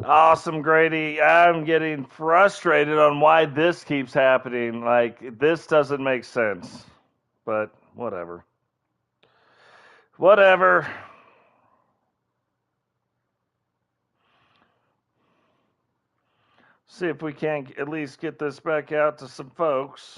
Awesome, Grady. I'm getting frustrated on why this keeps happening. Like, this doesn't make sense. But, whatever. Whatever. See if we can't at least get this back out to some folks.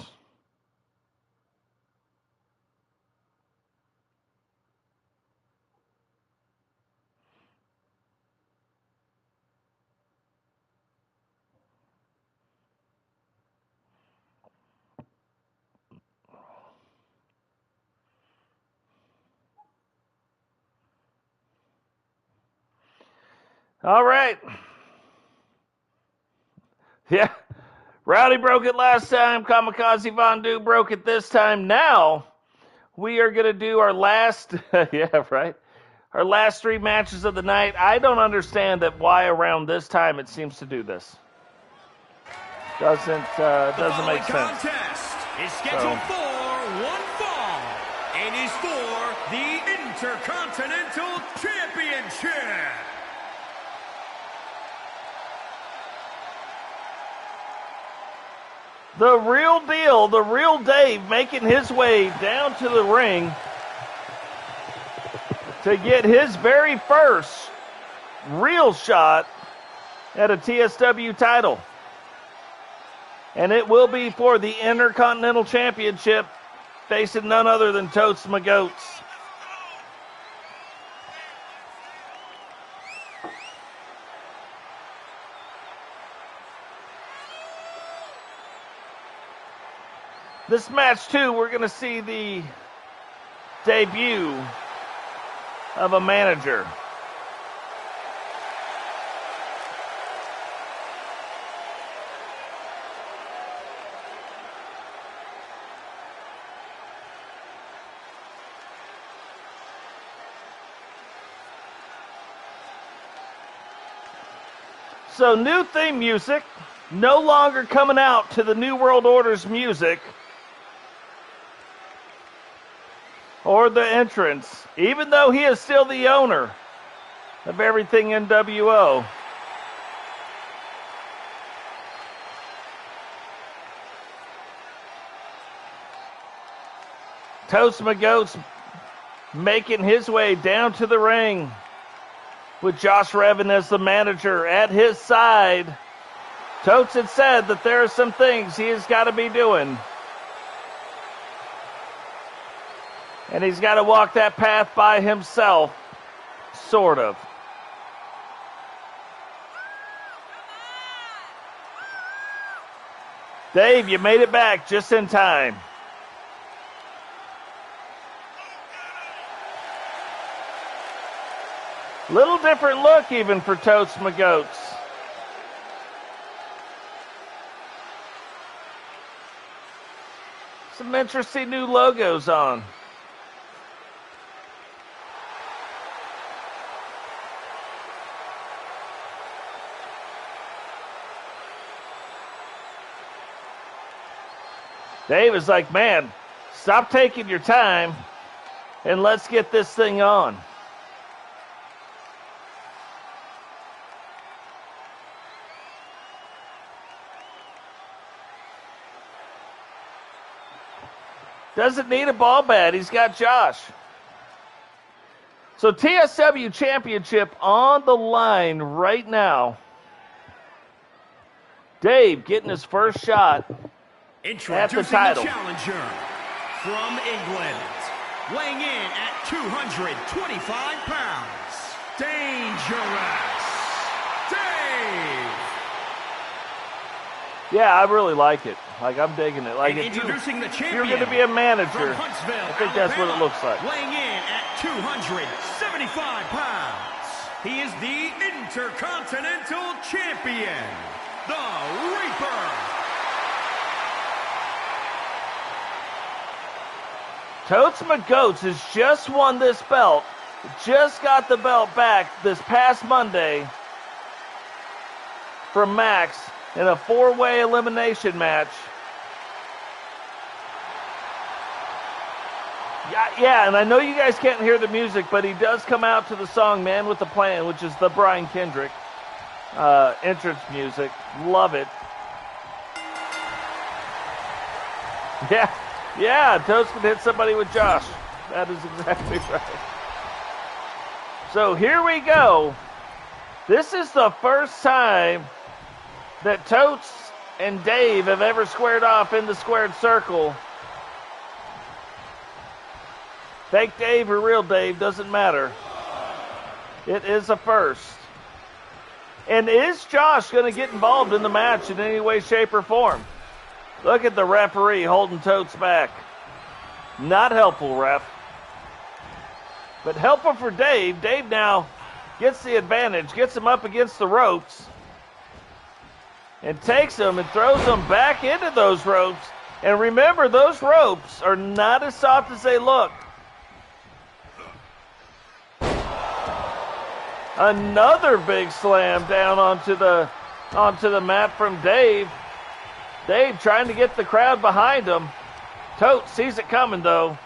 All right. Yeah. Rowdy broke it last time. Kamikaze Vondu broke it this time. Now, we are going to do our last, yeah, right? Our last three matches of the night. I don't understand why around this time it seems to do this. Doesn't make sense. Contest is scheduled for one fall. It is for the Intercontinental Championship. The real deal, the real Dave making his way down to the ring to get his very first real shot at a TSW title. And it will be for the Intercontinental Championship, facing none other than TotesMcGotes. This match, too, we're going to see the debut of a manager. So, new theme music, no longer coming out to the New World Order's music or the entrance, even though he is still the owner of everything NWO. TotesMcGotes making his way down to the ring with Josh Revin as the manager at his side. Totes had said that there are some things he has got to be doing. And he's got to walk that path by himself, sort of. Dave, you made it back just in time. Little different look even for TotesMcGotes. Some interesting new logos on. Dave is like, man, stop taking your time and let's get this thing on. Doesn't need a ball bat. He's got Josh. So TSW Championship on the line right now. Dave getting his first shot at the title. The challenger from England, weighing in at 225 pounds, Dangerous Dave. Yeah, I really like it. Like, I'm digging it. Like, if introducing the champion, you're going to be a manager, I think that's what it looks like. Weighing in at 275 pounds, he is the Intercontinental Champion, the Reaper. TotesMcGotes has just won this belt, just got the belt back this past Monday from Max in a 4-way elimination match. Yeah, and I know you guys can't hear the music, but he does come out to the song Man with a Plan, which is the Brian Kendrick. entrance music. Love it. Yeah, Totes can hit somebody with Josh. That is exactly right. So here we go. This is the first time that Totes and Dave have ever squared off in the squared circle. Fake Dave or real Dave, doesn't matter. It is a first. And is Josh going to get involved in the match in any way, shape, or form? Look at the referee holding Totes back. Not helpful, ref. But helpful for Dave. Dave now gets the advantage, gets him up against the ropes, and takes him and throws him back into those ropes. And remember, those ropes are not as soft as they look. Another big slam down onto the mat from Dave. Dave trying to get the crowd behind him. Totes sees it coming though.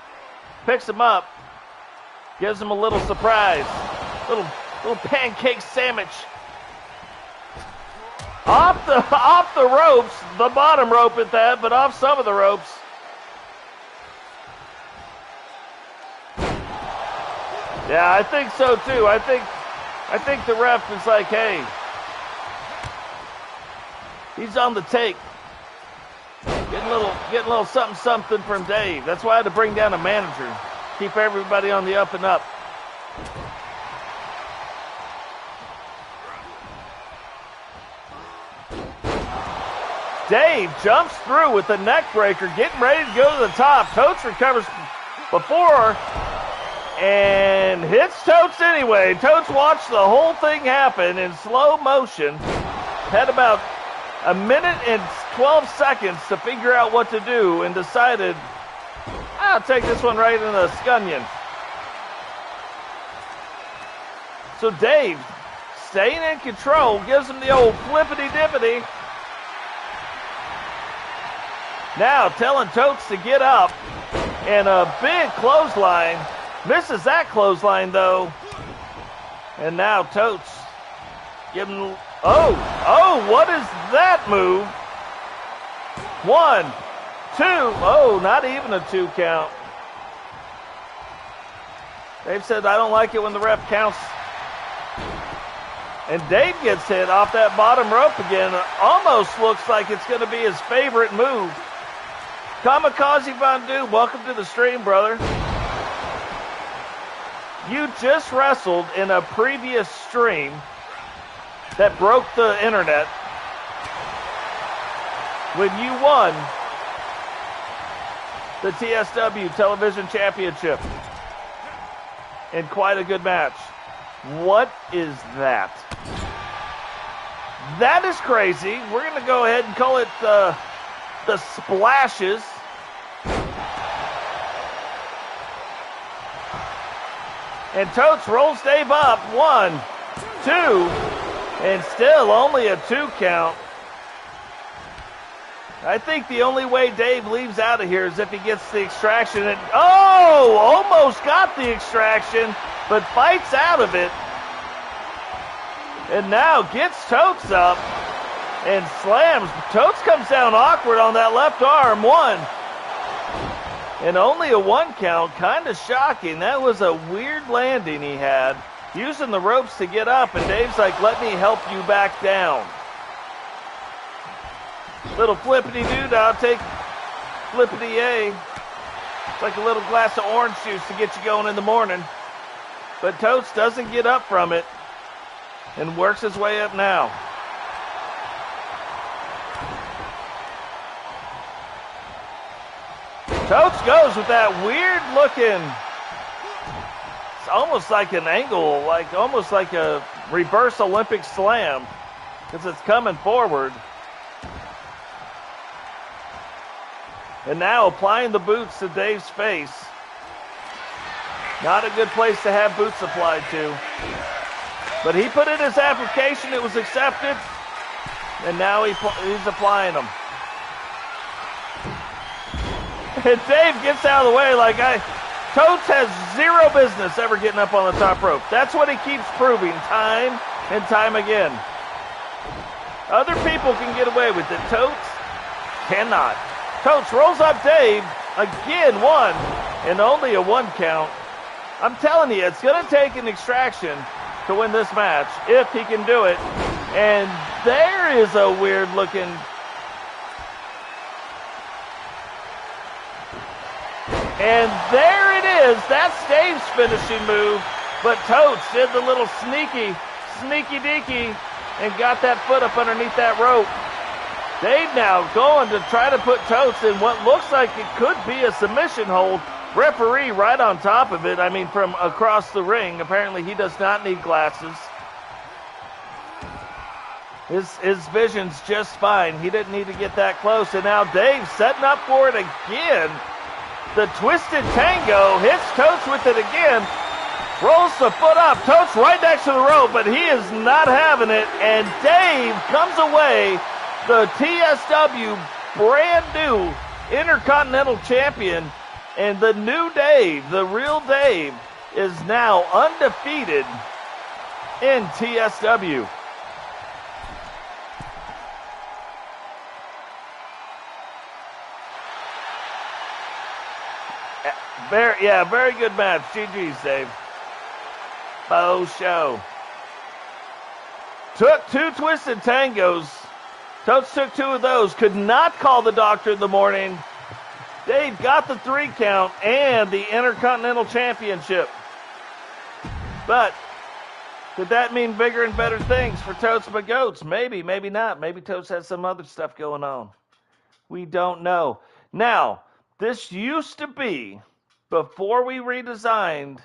Picks him up. Gives him a little surprise. Little pancake sandwich. Off the ropes, the bottom rope at that, but off some of the ropes. Yeah, I think so too. I think the ref is like, hey, he's on the take. Getting a little something from Dave. That's why I had to bring down a manager. Keep everybody on the up and up. Dave jumps through with the neck breaker, getting ready to go to the top. Totes recovers before and hits Totes anyway. Totes watched the whole thing happen in slow motion. Had about a minute and 12 seconds to figure out what to do and decided, I'll take this one right in the scunion. So Dave, staying in control, gives him the old flippity-dippity. Now telling Totes to get up, and a big clothesline. Misses that clothesline though. And now Totes giving, oh, what is that move? 1, 2, not even a 2 count. Dave said, I don't like it when the ref counts. And Dave gets hit off that bottom rope again. Almost looks like it's going to be his favorite move. Kamikaze Von Du, welcome to the stream, brother. You just wrestled in a previous stream that broke the internet when you won the TSW Television Championship in quite a good match. What is that? That is crazy. We're going to go ahead and call it the Splashes. And Totes rolls Dave up. 1, 2, and still only a 2 count. I think the only way Dave leaves out of here is if he gets the extraction. And, almost got the extraction, but fights out of it. And now gets Totes up and slams. Totes comes down awkward on that left arm. 1. And only a 1 count. Kind of shocking. That was a weird landing he had. Using the ropes to get up, and Dave's like, let me help you back down. Little flippity-doo, I'll take flippity-a. It's like a little glass of orange juice to get you going in the morning. But Totes doesn't get up from it and works his way up now. Totes goes with that weird looking, it's almost like an angle, almost like a reverse Olympic slam, because it's coming forward. And now applying the boots to Dave's face. Not a good place to have boots applied to. But he put in his application, it was accepted, and now he's applying them. And Dave gets out of the way Totes has zero business ever getting up on the top rope. That's what he keeps proving time and time again. Other people can get away with it. Totes cannot. Totes rolls up Dave. Again, one. And only a 1 count. I'm telling you, it's going to take an extraction to win this match, if he can do it. And there is a weird looking... And there it is. That's Dave's finishing move. But Totes did the little sneaky deaky and got that foot up underneath that rope. Dave now going to try to put Totes in what looks like it could be a submission hold. Referee right on top of it. I mean, from across the ring. Apparently he does not need glasses. His vision's just fine. He didn't need to get that close. And now Dave setting up for it again. The twisted tango hits Totes with it again. Rolls the foot up. Totes right next to the rope, but he is not having it. And Dave comes away the TSW brand new Intercontinental Champion. And the new Dave, the real Dave, is now undefeated in TSW. Very good match. GG's, Dave. Bo show. Took 2 twisted tangos. Totes took 2 of those. Could not call the doctor in the morning. Dave got the 3 count and the Intercontinental Championship. But could that mean bigger and better things for TotesMcGotes? Maybe, maybe not. Maybe Totes has some other stuff going on. We don't know. Now, this used to be, before we redesigned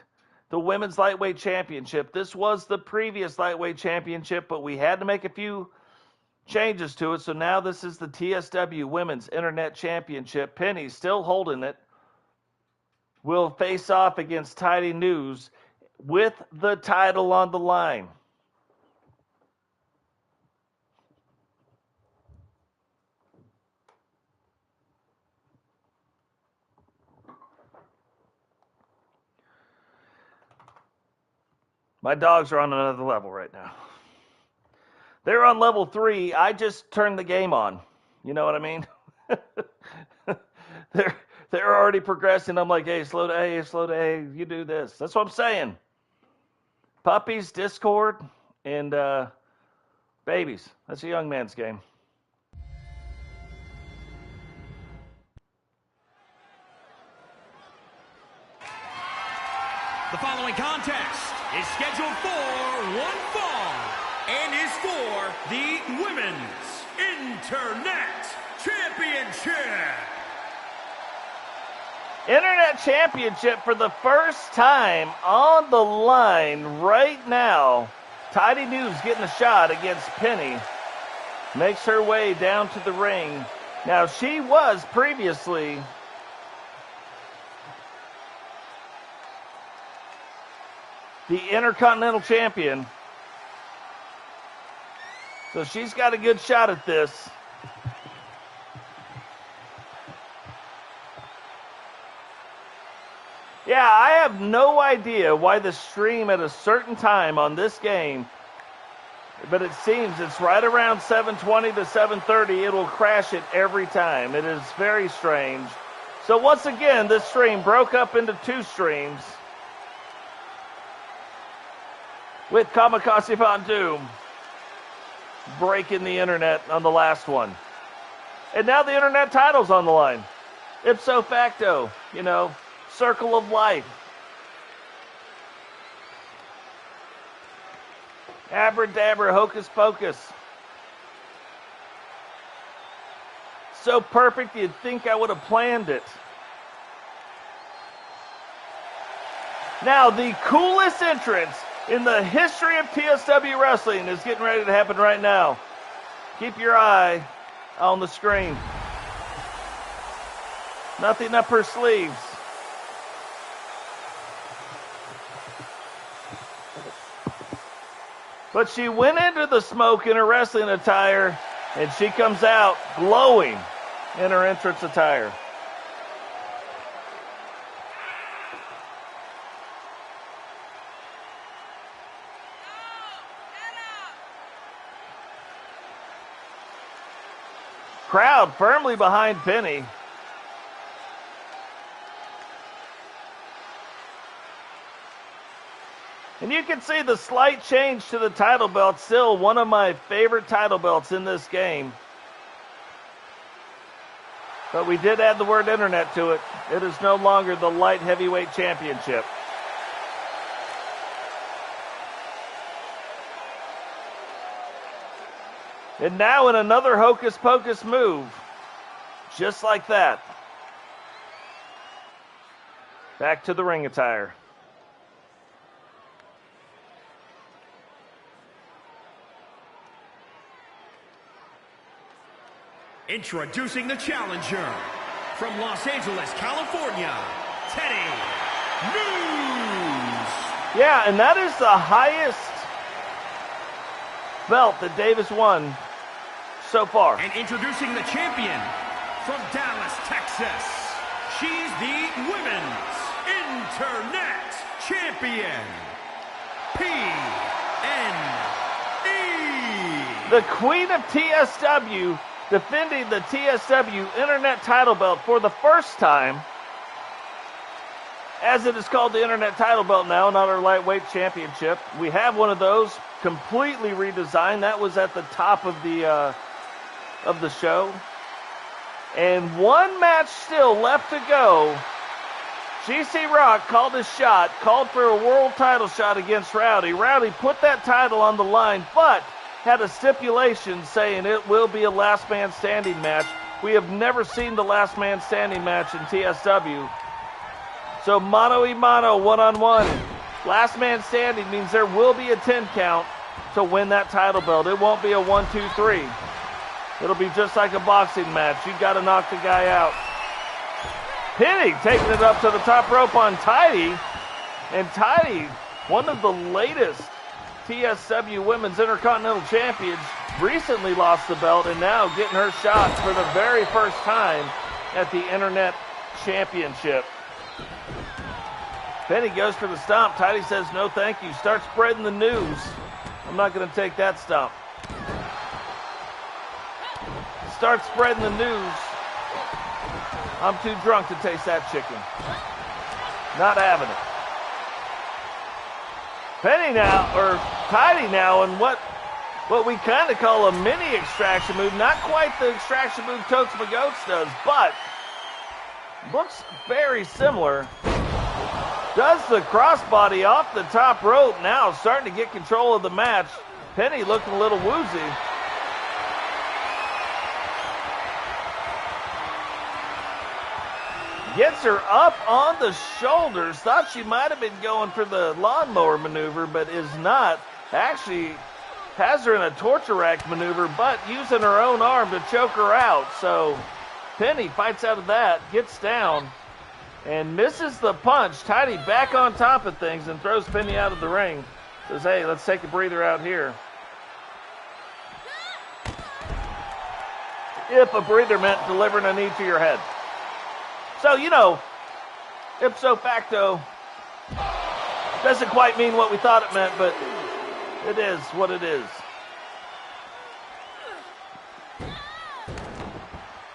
the Women's Lightweight Championship, this was the previous Lightweight Championship, but we had to make a few changes to it, so now this is the TSW Women's Internet Championship. Penny still holding it. Will face off against Tidy News with the title on the line. My dogs are on another level right now. They're on level 3. I just turned the game on. You know what I mean? They're already progressing. I'm like, hey, slow to A, you do this. That's what I'm saying. Puppies, Discord, and babies. That's a young man's game. The following contest is scheduled for one fall and is for the Women's Internet Championship. Internet Championship for the first time on the line right now. Tidy News getting a shot against Penny. Makes her way down to the ring. Now, she was previously the Intercontinental Champion. So she's got a good shot at this. Yeah, I have no idea why the stream at a certain time on this game, but it seems it's right around 7:20 to 7:30. It'll crash it every time. It is very strange. So once again, this stream broke up into 2 streams, with Kamikaze Von Doom breaking the internet on the last one. And now the internet title's on the line. Ipso facto, circle of life. Abracadabra, hocus pocus. So perfect you'd think I would have planned it. Now, the coolest entrance in the history of TSW Wrestling is getting ready to happen right now. Keep your eye on the screen. Nothing up her sleeves. But she went into the smoke in her wrestling attire, and she comes out glowing in her entrance attire. Crowd firmly behind Penny. And you can see the slight change to the title belt. Still one of my favorite title belts in this game. But we did add the word internet to it. It is no longer the light heavyweight championship. And now in another hocus pocus move. Just like that. Back to the ring attire. Introducing the challenger from Los Angeles, California, Teddy News. Yeah, and that is the highest belt that Davis won so far. And introducing the champion from Dallas, Texas. She's the Women's Internet Champion, PNE. The Queen of TSW defending the TSW Internet title belt for the first time, as it is called the Internet title belt now, not our lightweight championship. We have one of those completely redesigned. That was at the top of the show. And one match still left to go. GCRock called his shot, called for a world title shot against Rowdy. Rowdy put that title on the line, but had a stipulation saying it will be a last man standing match. We have never seen the last man standing match in TSW. So mano a mano, one-on-one. Last man standing means there will be a 10 count to win that title belt. It won't be a 1, 2, 3. It'll be just like a boxing match. You got to knock the guy out. Penny taking it up to the top rope on Tidy. And Tidy, one of the latest TSW Women's Intercontinental Champions, recently lost the belt and now getting her shot for the very first time at the Internet Championship. Penny goes for the stomp. Tidy says no thank you. Start spreading the news. I'm not going to take that stomp. Start spreading the news. I'm too drunk to taste that chicken. Not having it. Penny now, or Tidy now, in what we kind of call a mini extraction move. Not quite the extraction move TotesMcGotes does, but looks very similar. Does the crossbody off the top rope now, starting to get control of the match. Penny looking a little woozy. Gets her up on the shoulders. Thought she might have been going for the lawnmower maneuver, but is not. Actually has her in a torture rack maneuver, but using her own arm to choke her out. So Penny fights out of that, gets down, and misses the punch. Tidy back on top of things and throws Penny out of the ring. Says, hey, let's take a breather out here. If a breather meant delivering a knee to your head. So, you know, ipso facto, doesn't quite mean what we thought it meant, but it is what it is.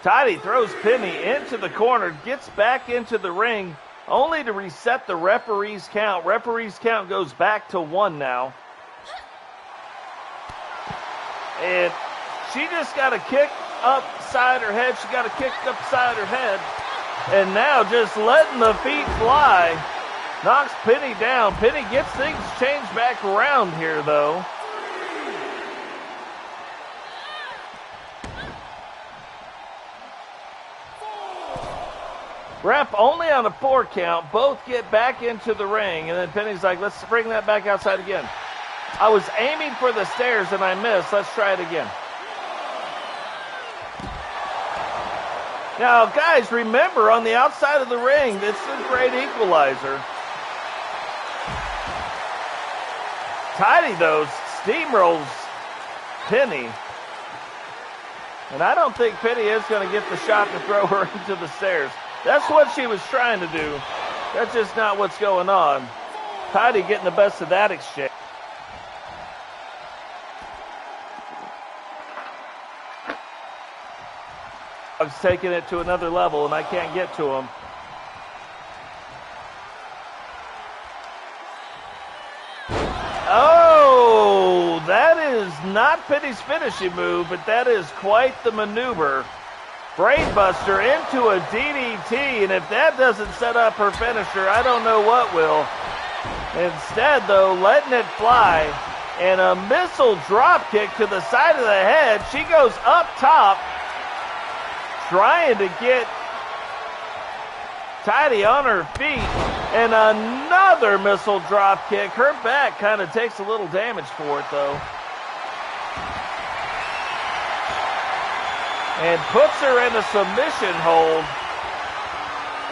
Tidy throws Penny into the corner, gets back into the ring, only to reset the referee's count. Referee's count goes back to 1 now. And she just got a kick upside her head. She got a kick upside her head. And now just letting the feet fly. Knocks Penny down. Penny gets things changed back around here, though. Ref only on a 4 count. Both get back into the ring. And then Penny's like, let's bring that back outside again. I was aiming for the stairs and I missed. Let's try it again. Now, guys, remember, on the outside of the ring, it's the great equalizer. Tidy, though, steamrolls Penny. And I don't think Penny is going to get the shot to throw her into the stairs. That's what she was trying to do. That's just not what's going on. Tidy getting the best of that exchange. GCRock's taking it to another level, and I can't get to him. Oh, that is not Penny's finishing move, but that is quite the maneuver. Brainbuster into a DDT, and if that doesn't set up her finisher, I don't know what will. Instead, though, letting it fly, and a missile drop kick to the side of the head. She goes up top, trying to get Tidy on her feet, and another missile drop kick. Her back kind of takes a little damage for it, though. And puts her in a submission hold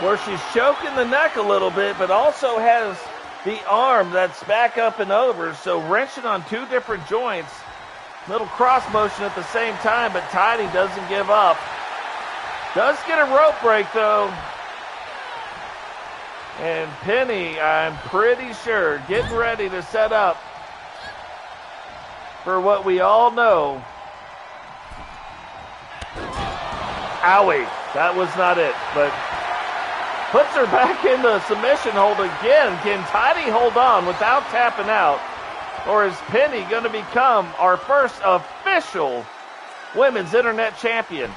where she's choking the neck a little bit, but also has the arm that's back up and over, so wrenching on two different joints. Little cross motion at the same time, but Tidy doesn't give up. Does get a rope break, though. And Penny, I'm pretty sure, getting ready to set up for what we all know. Owie, that was not it, but puts her back in the submission hold again. Can Tidy hold on without tapping out? Or is Penny going to become our first official Women's Internet Champion?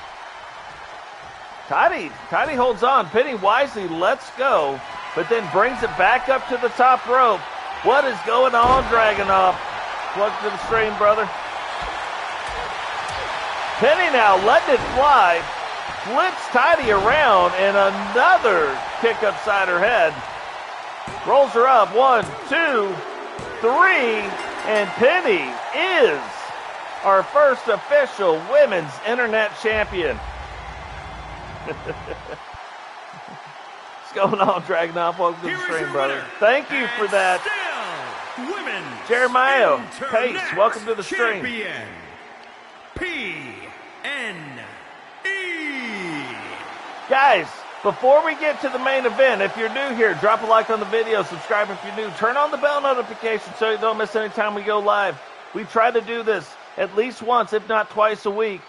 Tidy holds on. Penny wisely lets go, but then brings it back up to the top rope. What is going on, Dragunov? Welcome to the stream, brother. Penny now letting it fly. Flips Tidy around, and another kick upside her head. Rolls her up. 1, 2, 3, and Penny is our first official Women's Internet Champion. What's going on, Dragunov? Welcome to the stream, brother. Thank you for that. Jeremiah Pace, welcome to the stream. PNE. Guys, before we get to the main event, if you're new here, drop a like on the video, subscribe if you're new, turn on the bell notification so you don't miss any time we go live. We try to do this at least once, if not twice a week.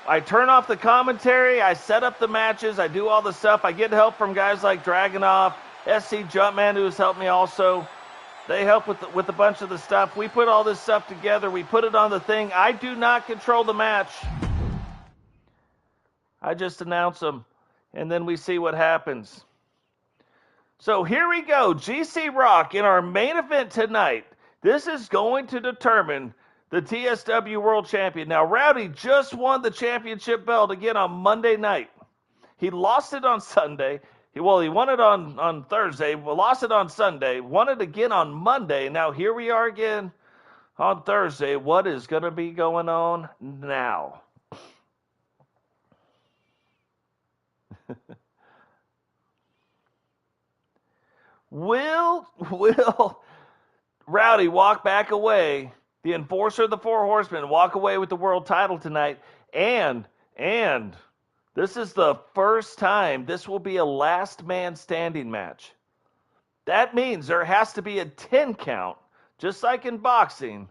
I turn off the commentary, I set up the matches, I do all the stuff. I get help from guys like Dragunov, SC Jumpman, who has helped me also. They help with a bunch of the stuff. We put all this stuff together. We put it on the thing. I do not control the match. I just announce them, and then we see what happens. So here we go. GCRock in our main event tonight. This is going to determine the TSW World Champion. Now, Rowdy just won the championship belt again on Monday night. He lost it on Sunday. He won it on Thursday, lost it on Sunday, won it again on Monday. Now, here we are again on Thursday. What is going to be going on now? Will Rowdy walk back away, the enforcer of the Four Horsemen, walk away with the world title tonight? And this is the first time this will be a last man standing match. That means there has to be a 10 count, just like in boxing.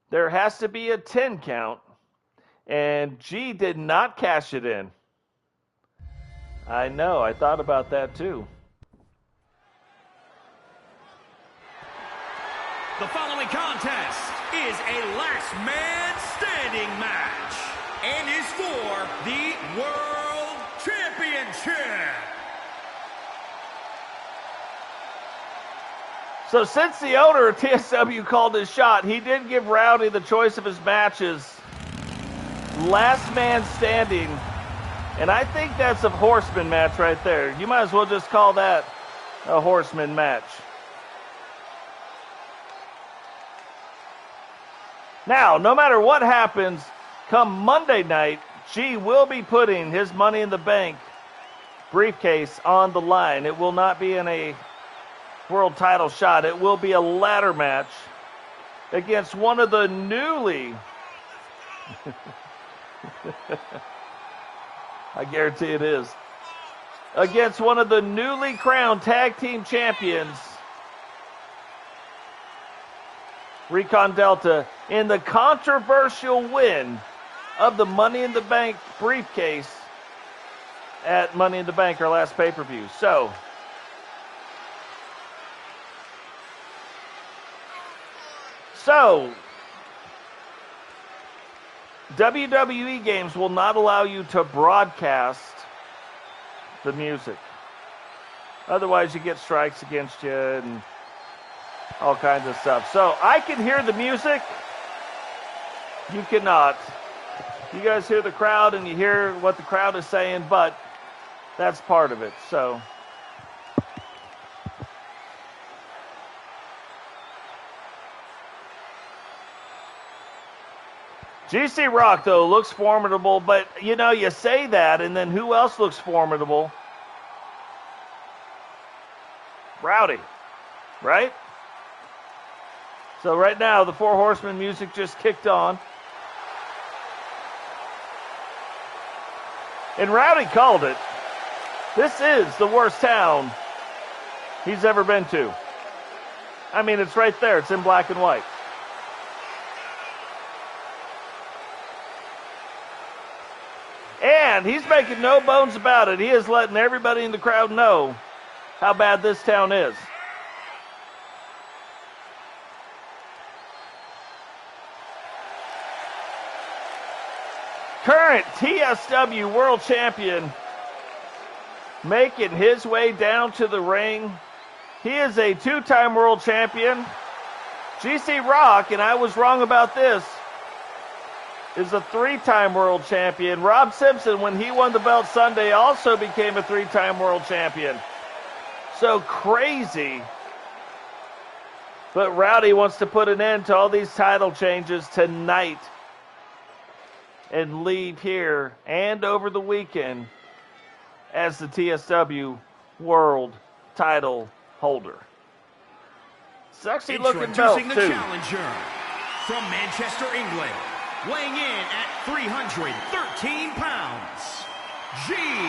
There has to be a 10 count, and G did not cash it in. I know, I thought about that too. The following contest is a last man standing match and is for the World Championship. So since the owner of TSW called his shot, he did give Rowdy the choice of his matches. Last man standing. And I think that's a horseman match right there. You might as well just call that a horseman match. Now, no matter what happens, come Monday night, G will be putting his Money in the Bank briefcase on the line. It will not be in a world title shot. It will be a ladder match against one of the newly... I guarantee it is. Against one of the newly crowned tag team champions, Recon Delta, in the controversial win of the Money in the Bank briefcase at Money in the Bank, our last pay-per-view. So, WWE games will not allow you to broadcast the music. Otherwise, you get strikes against you and all kinds of stuff. So, I can hear the music. You cannot. You guys hear the crowd and you hear what the crowd is saying, but that's part of it. So, GCRock, though, looks formidable, but, you know, you say that, and then who else looks formidable? Rowdy, right? So right now, the Four Horsemen music just kicked on. And Rowdy called it. This is the worst town he's ever been to. I mean, it's right there. It's in black and white. And he's making no bones about it. He is letting everybody in the crowd know how bad this town is. Current TSW World Champion making his way down to the ring. He is a two-time World Champion. GCRock, and I was wrong about this, is a three-time World Champion. Rob Simpson, when he won the belt Sunday, also became a three-time World Champion. So crazy. But Rowdy wants to put an end to all these title changes tonight and leave here and over the weekend as the TSW World Title holder. Sexy looking belt, too. Introducing the challenger from Manchester, England, weighing in at 313 pounds, GCRock.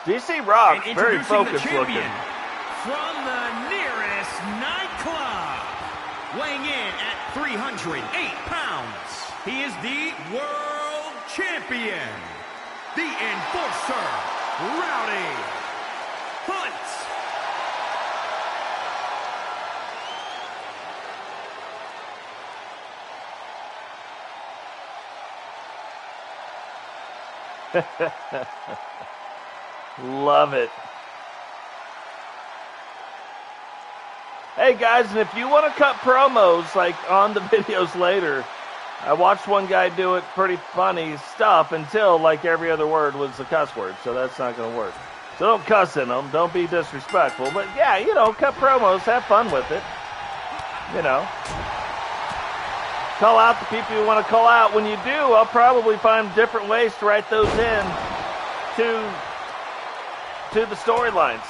GCRock, very focused looking. From the nearest nightclub, weighing in at 308 pounds, he is the World Champion, the Enforcer, Rowdy Hunt. Love it. Hey guys, and if you want to cut promos like on the videos later, I watched one guy do it, pretty funny stuff, until like every other word was a cuss word, so that's not going to work. So don't cuss in them, don't be disrespectful, but yeah, you know, cut promos, have fun with it. You know. Call out the people you want to call out. When you do, I'll probably find different ways to write those in to the storylines.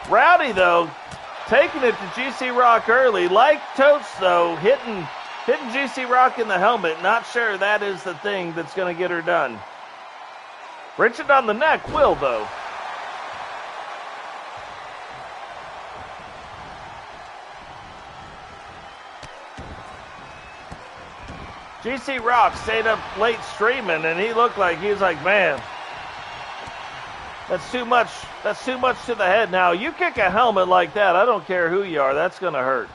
Rowdy, though, taking it to GCRock early. Like Totes, though, hitting GCRock in the helmet. Not sure that is the thing that's going to get her done. Wrenching on the neck will, though. GCRock stayed up late streaming, and he looked like he was like, man, that's too much. That's too much to the head. Now, you kick a helmet like that, I don't care who you are, that's going to hurt.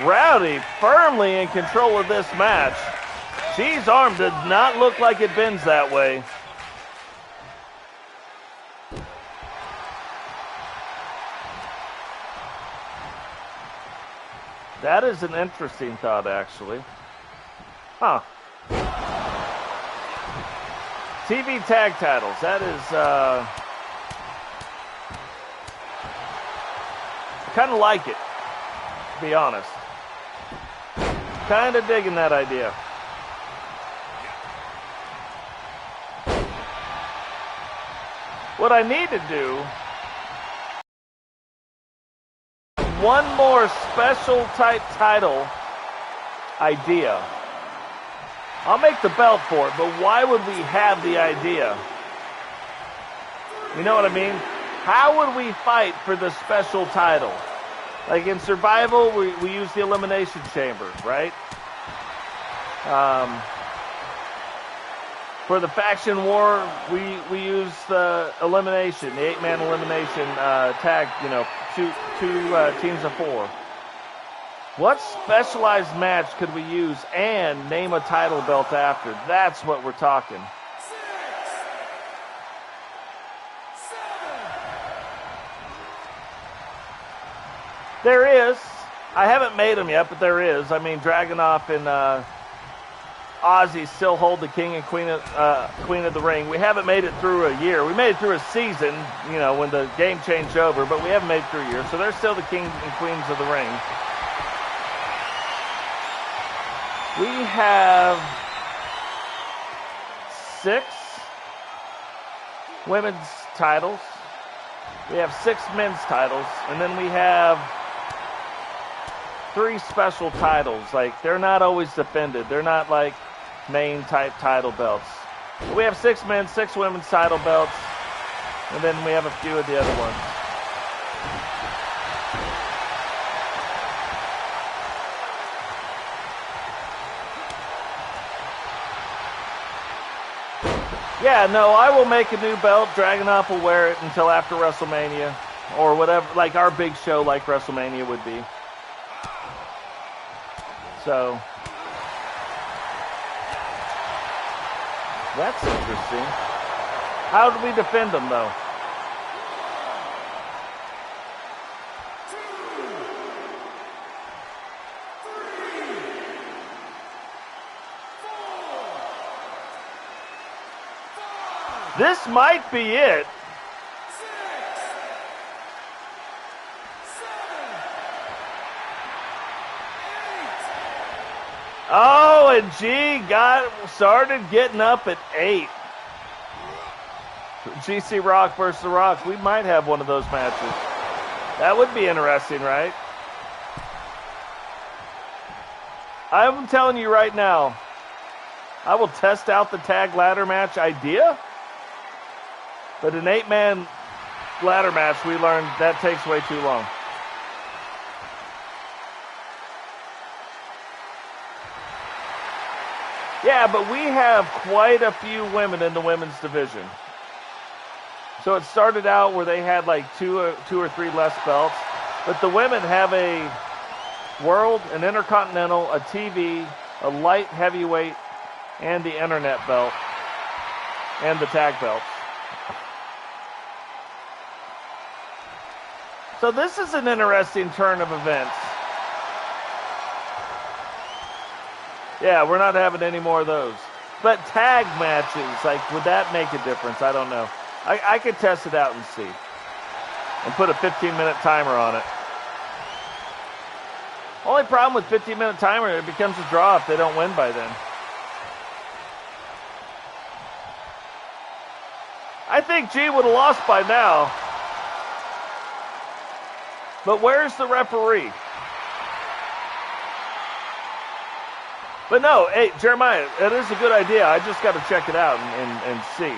Rowdy firmly in control of this match. G's arm did not look like it bends that way. That is an interesting thought, actually. Huh. TV tag titles. That is, kind of like it, to be honest. Kind of digging that idea. What I need to do, one more special type title idea. I'll make the belt for it, but why would we have the idea? You know what I mean? How would we fight for the special title? Like in Survival, we use the Elimination Chamber, right? For the Faction War, we use the elimination, the 8-man elimination tag, two teams of 4. What specialized match could we use and name a title belt after? That's what we're talking. 6, 7. There is. I haven't made them yet, but there is. I mean, Dragunov and Ozzy still hold the King and Queen of the Ring. We haven't made it through a year. We made it through a season, when the game changed over, but we haven't made it through a year. So they're still the Kings and Queens of the Ring. We have 6 women's titles. We have 6 men's titles. And then we have 3 special titles. Like, they're not always defended. They're not like main type title belts. But we have 6 men's, 6 women's title belts. And then we have a few of the other ones. Yeah, no, I will make a new belt. Dragunov will wear it until after WrestleMania. Or whatever, like our big show like WrestleMania would be. So, that's interesting. How do we defend them, though? This might be it. 6, 7, 8. Oh, and G started getting up at 8. GCRock versus The Rock. We might have one of those matches. That would be interesting, right? I'm telling you right now, I will test out the tag ladder match idea. But an 8-man ladder match, we learned that takes way too long. Yeah, but we have quite a few women in the women's division. So it started out where they had like two or three less belts. But the women have a world, an intercontinental, a TV, a light heavyweight, and the internet belt, and the tag belts. So this is an interesting turn of events. Yeah, we're not having any more of those. But tag matches, like, would that make a difference? I don't know. I could test it out and see. And put a 15-minute timer on it. Only problem with 15-minute timer, it becomes a draw if they don't win by then. I think G would have lost by now. But where's the referee? But no, hey, Jeremiah, that is a good idea. I just got to check it out and see.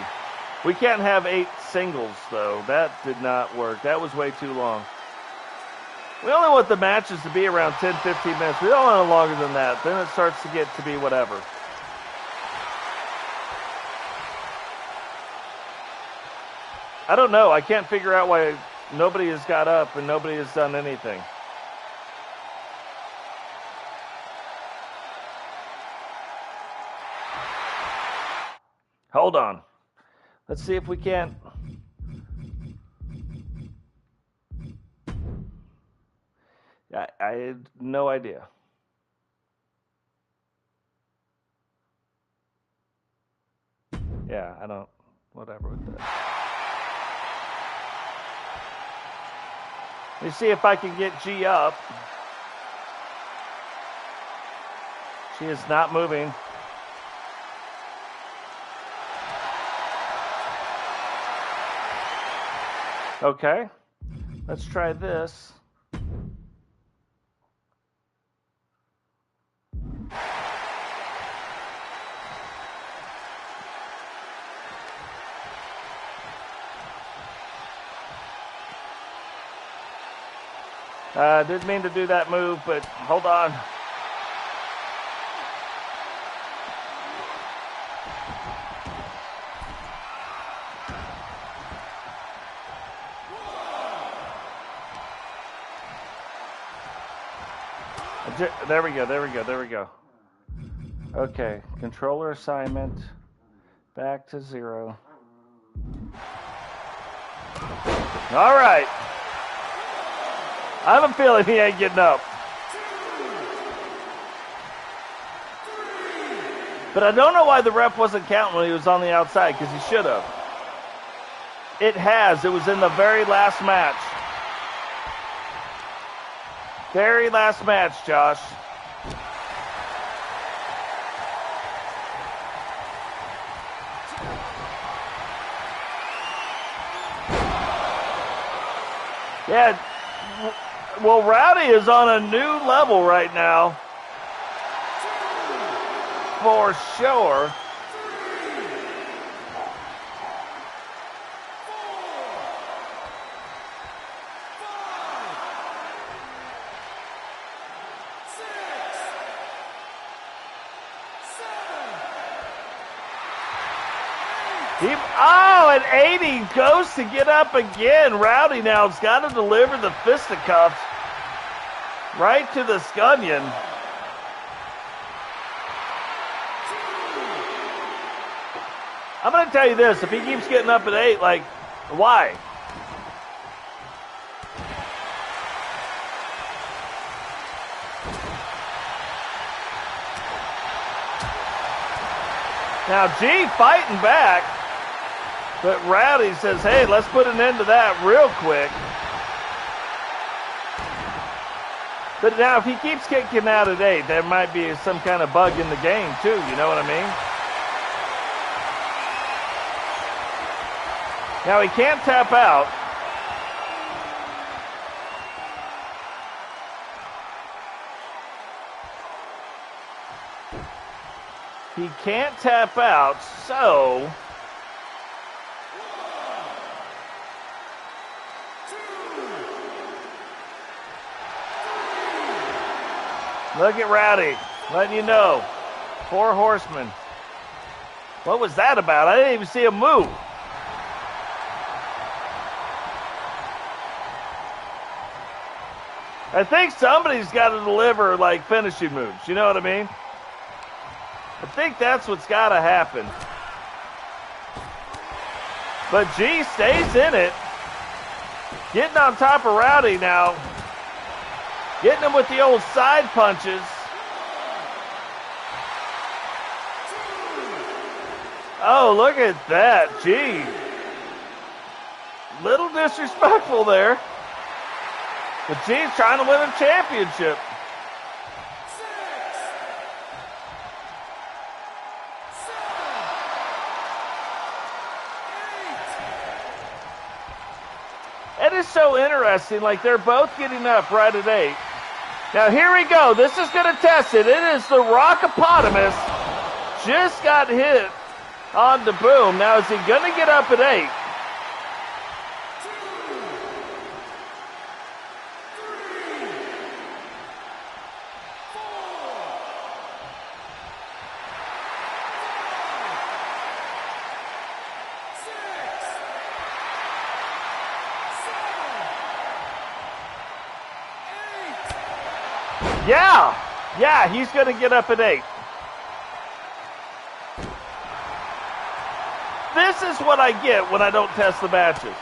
We can't have 8 singles, though. That did not work. That was way too long. We only want the matches to be around 10, 15 minutes. We don't want it longer than that. Then it starts to get to be whatever. I don't know. I can't figure out why nobody has got up and nobody has done anything. Hold on. Let's see if we can't. I had no idea. Yeah, I don't. Whatever with that. Let me see if I can get G up. She is not moving. Okay, let's try this. Didn't mean to do that move, but hold on. There we go. Okay, controller assignment, back to 0. All right. I have a feeling he ain't getting up. But I don't know why the ref wasn't counting when he was on the outside, because he should have. It has. It was in the very last match. Very last match, Josh. Yeah, well, Rowdy is on a new level right now. For sure. And 80 goes to get up again. Rowdy now has got to deliver the fisticuffs right to the scunion. I'm going to tell you this. If he keeps getting up at 8, like, why? Now, G fighting back. But Rowdy says, hey, let's put an end to that real quick. But now if he keeps kicking out at 8, there might be some kind of bug in the game too, you know what I mean? Now he can't tap out. He can't tap out, so... Look at Rowdy, letting you know. 4 horsemen. What was that about? I didn't even see him move. I think somebody's got to deliver, like, finishing moves. You know what I mean? I think that's what's got to happen. But G stays in it. Getting on top of Rowdy now. Getting him with the old side punches. Oh, look at that. Gee. Little disrespectful there. But G's trying to win a championship. 6, 7, 8. It is so interesting. Like, they're both getting up right at 8. Now, here we go. This is going to test it. It is the Rockopotamus. Just got hit on the boom. Now, is he going to get up at 8? 2, 3, 4, 5, 6, 7, 8. Yeah, he's going to get up at 8. This is what I get when I don't test the matches.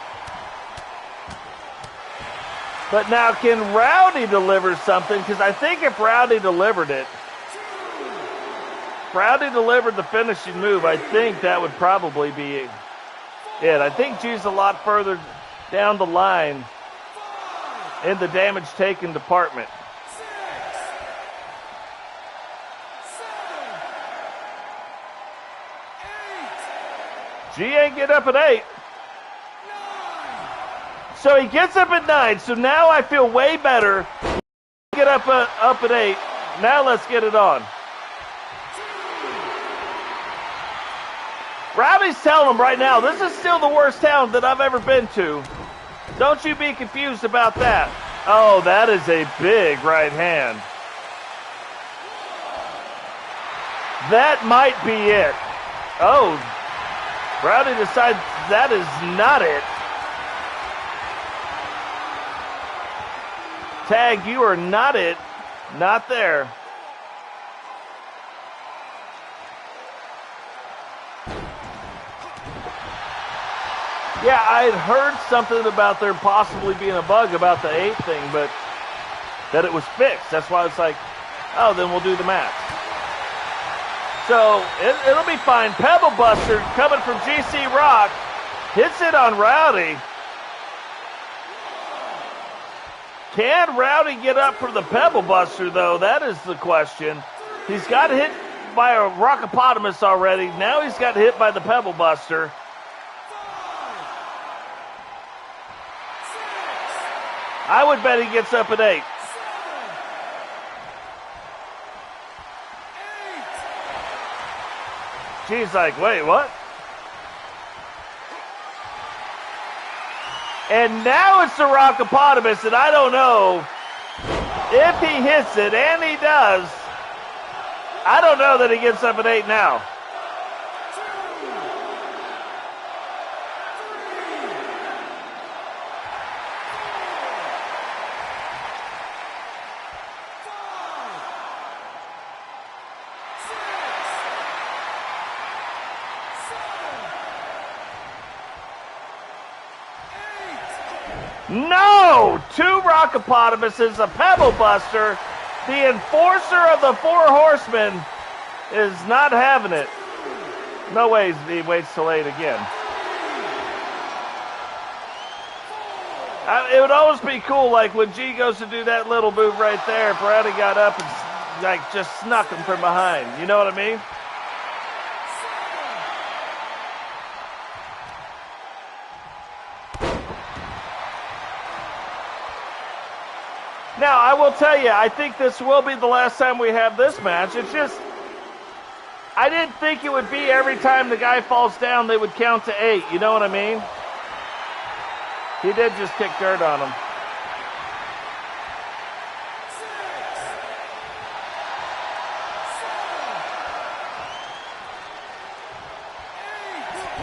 But now, can Rowdy deliver something? Because I think if Rowdy delivered it, Rowdy delivered the finishing move, I think that would probably be it. I think G's a lot further down the line in the damage taken department. 6, 7, 8. G ain't get up at 8. 9. So he gets up at 9. So now I feel way better. Get up at 8. Now let's get it on. 2. Rowdy's telling him right now, this is still the worst town that I've ever been to. Don't you be confused about that. Oh, that is a big right hand. That might be it. Oh, Rowdy decides that is not it. Tag, you are not it. Not there. Yeah, I had heard something about there possibly being a bug about the 8 thing, but that it was fixed. That's why it's like, oh, then we'll do the match. So it'll be fine. Pebble Buster coming from GCRock hits it on Rowdy. Can Rowdy get up for the Pebble Buster, though? That is the question. He's got hit by a Rockopotamus already. Now he's got hit by the Pebble Buster. I would bet he gets up at 8. She's like, wait, what? And now it's the Rockopotamus, and I don't know if he hits it, and he does. I don't know that he gets up at 8 now. No! 2 Rockopotamuses, a Pebble Buster. The enforcer of the 4 Horsemen is not having it. No ways he waits till 8 again. It would always be cool, like when G goes to do that little move right there, if Rowdy got up and like just snuck him from behind. You know what I mean? Now, I will tell you, I think this will be the last time we have this match. It's just, I didn't think it would be every time the guy falls down, they would count to 8. You know what I mean? He did just kick dirt on him.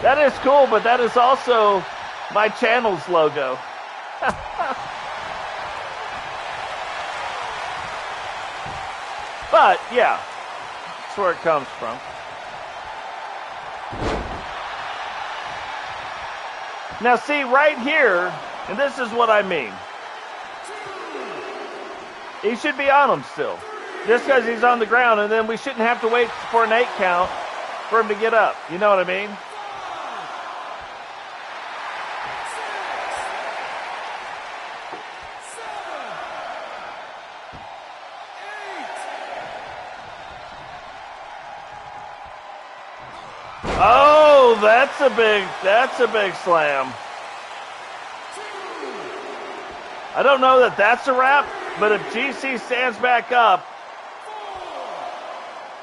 That is cool, but that is also my channel's logo. But, yeah, that's where it comes from. Now, see, right here, and this is what I mean. He should be on him still. Just because he's on the ground, and then we shouldn't have to wait for an 8 count for him to get up. You know what I mean? Oh, that's a big slam. I don't know that that's a wrap, but if GC stands back up,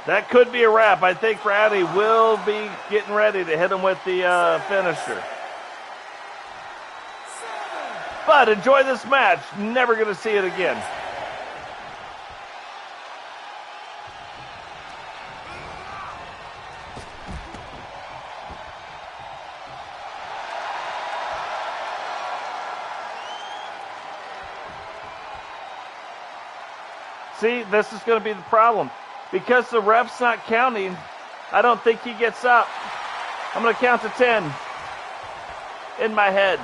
that could be a wrap. I think Rowdy will be getting ready to hit him with the finisher. But enjoy this match. Never going to see it again. See, this is going to be the problem. Because the ref's not counting, I don't think he gets up. I'm going to count to 10 in my head.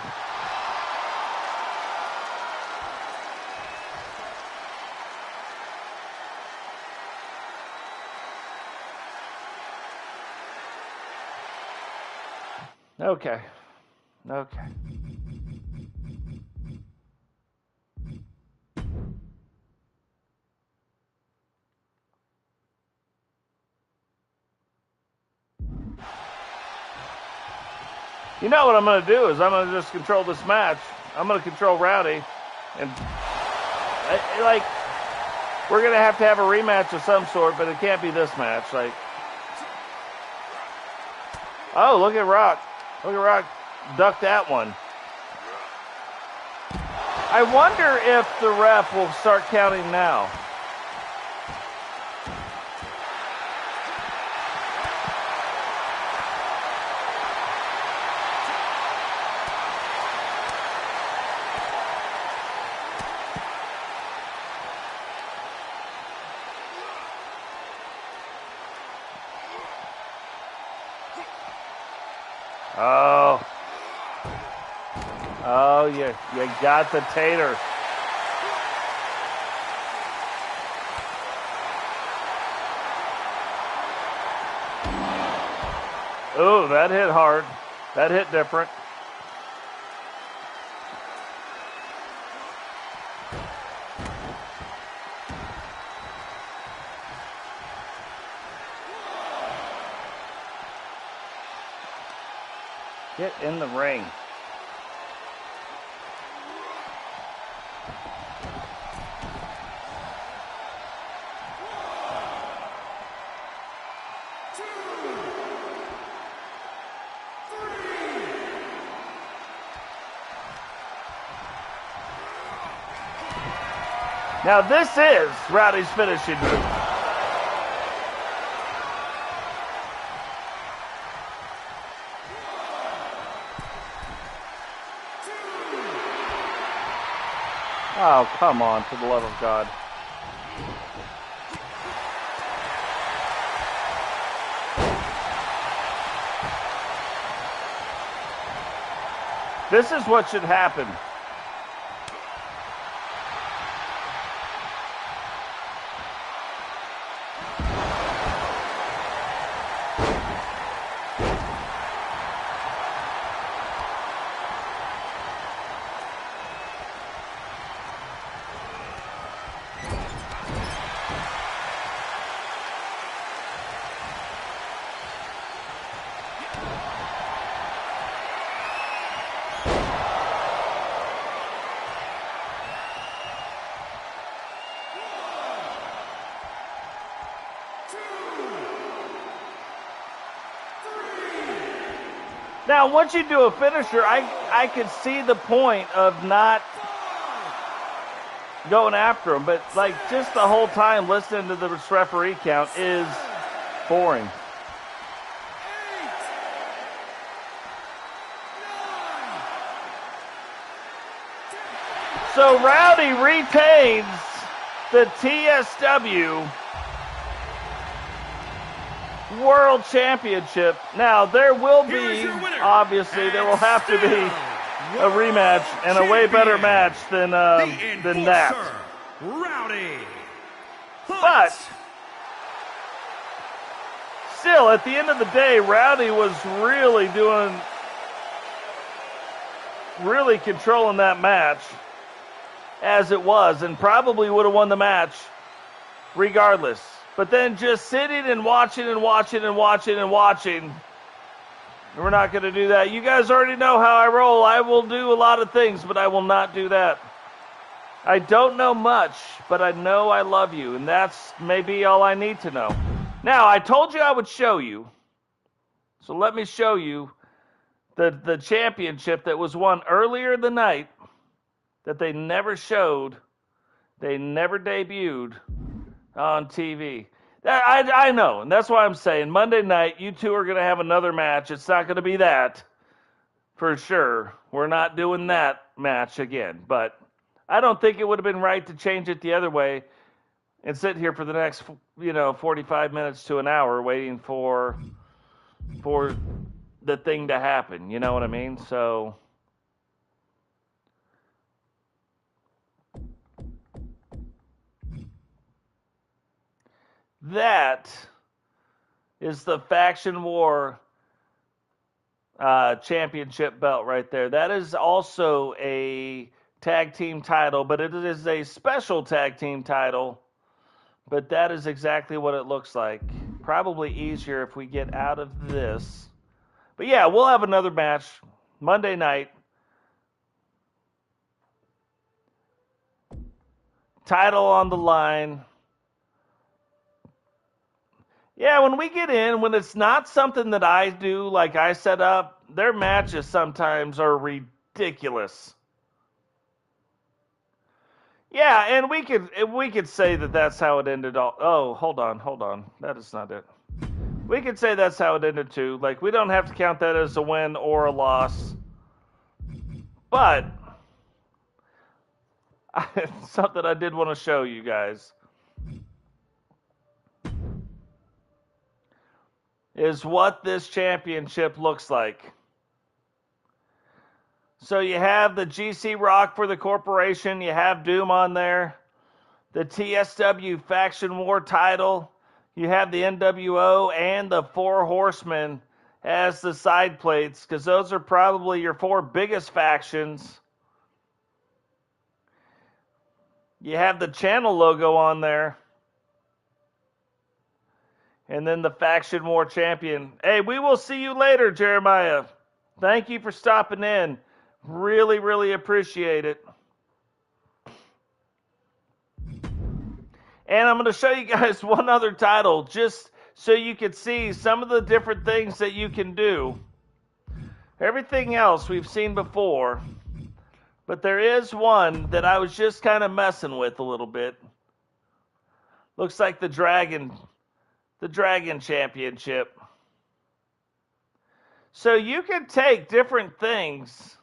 Okay. You know what I'm going to do is I'm going to just control this match. I'm going to control Rowdy. And, like, we're going to have a rematch of some sort, but it can't be this match. Like, oh, look at Rock. Look at Rock duck that one. I wonder if the ref will start counting now. Oh, you got the tater. Oh, that hit hard. That hit different. Get in the ring. Now this is Rowdy's finishing move. Oh, come on, for the love of God. This is what should happen. Now, once you do a finisher, I could see the point of not going after him, but like just the whole time listening to this referee count is boring. So Rowdy retains the TSW World Championship. Now, there will be, obviously, there will have to be a rematch and a way better match than that. Rowdy. But still, at the end of the day, Rowdy was really controlling that match as it was, and probably would have won the match regardless. But then just sitting and watching and watching and watching and watching, we're not going to do that. You guys already know how I roll. I will do a lot of things, but I will not do that. I don't know much, but I know I love you, and that's maybe all I need to know. Now, I told you I would show you, so let me show you the championship that was won earlier the night that they never showed, they never debuted on TV. I know, and that's why I'm saying Monday night, you two are going to have another match. It's not going to be that, for sure. We're not doing that match again, but I don't think it would have been right to change it the other way and sit here for the next, 45 minutes to an hour waiting for the thing to happen. You know what I mean? So that is the Faction War championship belt right there. That is also a tag team title, but it is a special tag team title. But that is exactly what it looks like. Probably easier if we get out of this. But yeah, we'll have another match Monday night. Title on the line. Yeah, when we get in, when it's not something that I do, like I set up, their matches sometimes are ridiculous. Yeah, and we could say that that's how it ended. Oh, hold on. That is not it. We could say that's how it ended too. Like, we don't have to count that as a win or a loss. But something I did want to show you guys is what this championship looks like. So you have the GCRock for the corporation. You have Doom on there. The TSW Faction War title. You have the NWO and the Four Horsemen as the side plates, because those are probably your four biggest factions. You have the channel logo on there. And then the Faction War champion. Hey, we will see you later, Jeremiah. Thank you for stopping in. Really, really appreciate it. And I'm going to show you guys one other title just so you can see some of the different things that you can do. Everything else we've seen before. But there is one that I was just kind of messing with a little bit. Looks like the Dragon Championship. So you can take different things,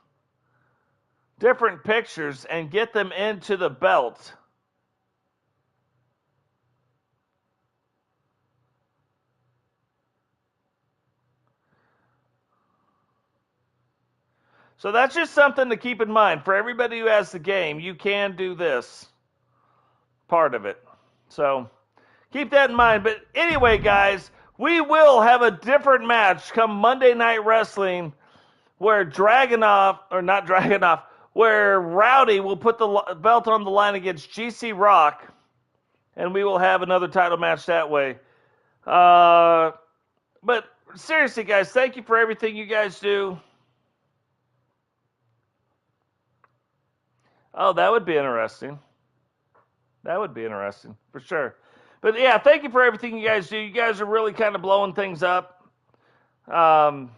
different pictures, and get them into the belt. So that's just something to keep in mind. For everybody who has the game, you can do this part of it. So keep that in mind. But anyway, guys, we will have a different match come Monday Night Wrestling where where Rowdy will put the belt on the line against GCRock, and we will have another title match that way. But seriously, guys, thank you for everything you guys do. Oh, that would be interesting. That would be interesting, for sure. But yeah, thank you for everything you guys do. You guys are really kind of blowing things up. I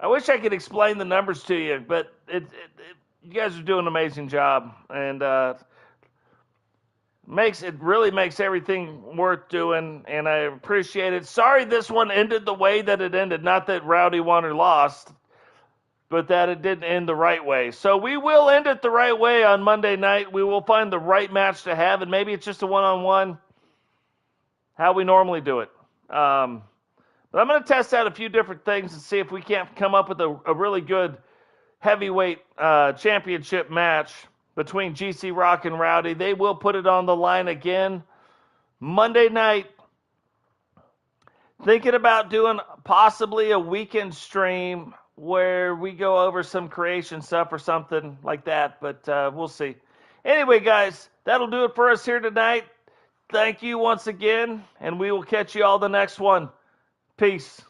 wish I could explain the numbers to you, but you guys are doing an amazing job, and really makes everything worth doing, and I appreciate it. Sorry this one ended the way that it ended. Not that Rowdy won or lost, but that it didn't end the right way. So we will end it the right way on Monday night. We will find the right match to have, and maybe it's just a one-on-one, how we normally do it. But I'm going to test out a few different things and see if we can't come up with a really good heavyweight championship match between GCRock and Rowdy. They will put it on the line again Monday night. Thinking about doing possibly a weekend stream where we go over some creation stuff or something like that, but we'll see. Anyway, guys, that'll do it for us here tonight. Thank you once again, and we will catch you all the next one. Peace.